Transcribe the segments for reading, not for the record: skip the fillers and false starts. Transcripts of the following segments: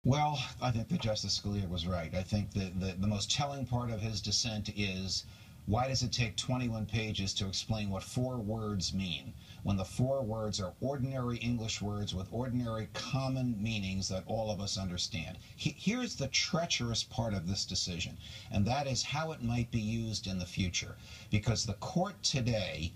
Well, I think that Justice Scalia was right. I think that the most telling part of his dissent is, why does it take 21 pages to explain what 4 words mean, when the 4 words are ordinary English words with ordinary common meanings that all of us understand? Here's the treacherous part of this decision, and that is how it might be used in the future. Because the court today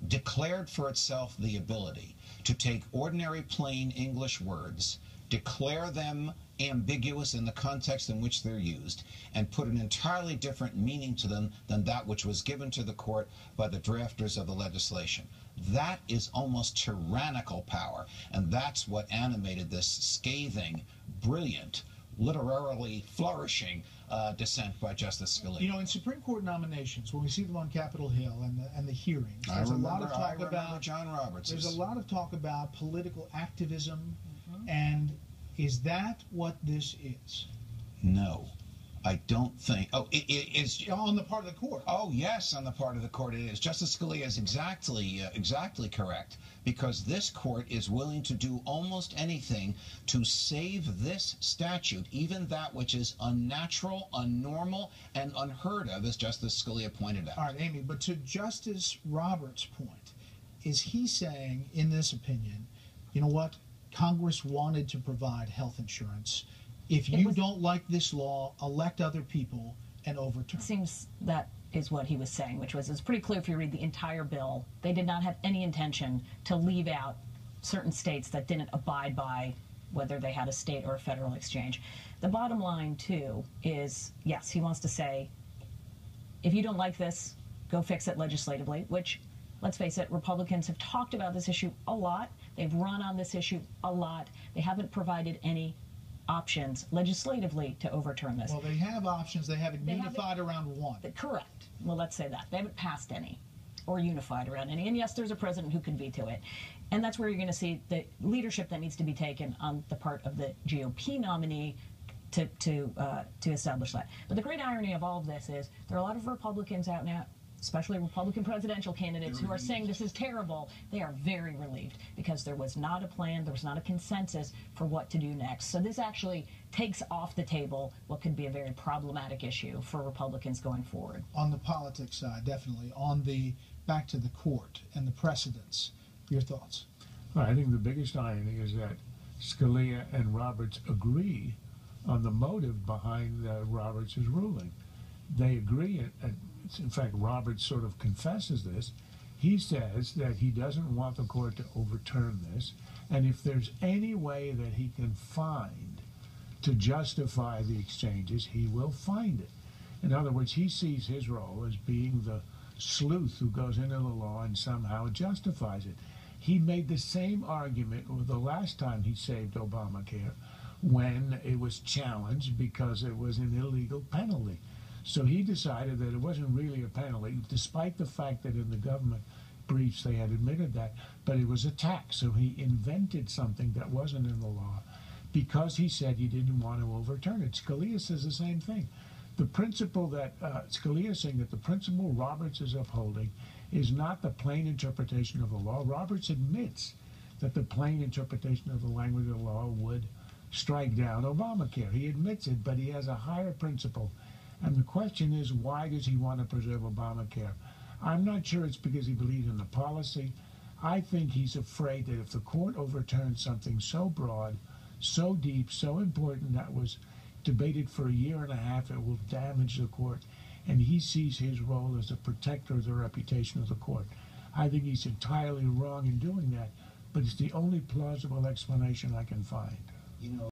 declared for itself the ability to take ordinary plain English words, declare them ambiguous in the context in which they're used, and put an entirely different meaning to them than that which was given to the court by the drafters of the legislation. That is almost tyrannical power, and that's what animated this scathing, brilliant, literarily flourishing dissent by Justice Scalia. You know, in Supreme Court nominations, when we see them on Capitol Hill and the hearings, there's a lot of talk about John Roberts. There's a lot of talk about political activism, and is that what this is? No, I don't think. Oh, it is on the part of the court. Oh, yes, on the part of the court it is. Justice Scalia is exactly correct, because this court is willing to do almost anything to save this statute, even that which is unnatural, unnormal, and unheard of, as Justice Scalia pointed out. All right, Amy, but to Justice Roberts' point, is he saying, in this opinion, you know what? Congress wanted to provide health insurance. If you don't like this law, elect other people and overturn. It seems that is what he was saying, which was, it's pretty clear if you read the entire bill, they did not have any intention to leave out certain states that didn't abide by whether they had a state or a federal exchange. The bottom line, too, is, yes, he wants to say, if you don't like this, go fix it legislatively, which, let's face it, Republicans have talked about this issue a lot. They've run on this issue a lot. They haven't provided any options legislatively to overturn this. Well, they have options. They haven't unified around one. Correct. Well, let's say that. They haven't passed any or unified around any. And yes, there's a president who can veto it. And that's where you're going to see the leadership that needs to be taken on the part of the GOP nominee to establish that. But the great irony of all of this is there are a lot of Republicans out now, especially Republican presidential candidates, who are saying this is terrible. They are very relieved because there was not a plan, there was not a consensus for what to do next. So this actually takes off the table what could be a very problematic issue for Republicans going forward. On the politics side, definitely. On the back to the court and the precedents, your thoughts? Well, I think the biggest irony is that Scalia and Roberts agree on the motive behind Roberts' ruling. They agree, in fact, Roberts sort of confesses this. He says that he doesn't want the court to overturn this, and if there's any way that he can find to justify the exchanges, he will find it. In other words, he sees his role as being the sleuth who goes into the law and somehow justifies it. He made the same argument the last time he saved Obamacare, when it was challenged because it was an illegal penalty. So he decided that it wasn't really a penalty, despite the fact that in the government briefs they had admitted that, but it was a tax. So he invented something that wasn't in the law because he said he didn't want to overturn it. Scalia says the same thing. The principle that Scalia is saying that the principle Roberts is upholding is not the plain interpretation of the law. Roberts admits that the plain interpretation of the language of the law would strike down Obamacare. He admits it, but he has a higher principle. And the question is, why does he want to preserve Obamacare? I'm not sure it's because he believes in the policy. I think he's afraid that if the court overturns something so broad, so deep, so important, that was debated for a year and a half, it will damage the court. And he sees his role as a protector of the reputation of the court. I think he's entirely wrong in doing that, but it's the only plausible explanation I can find. You know,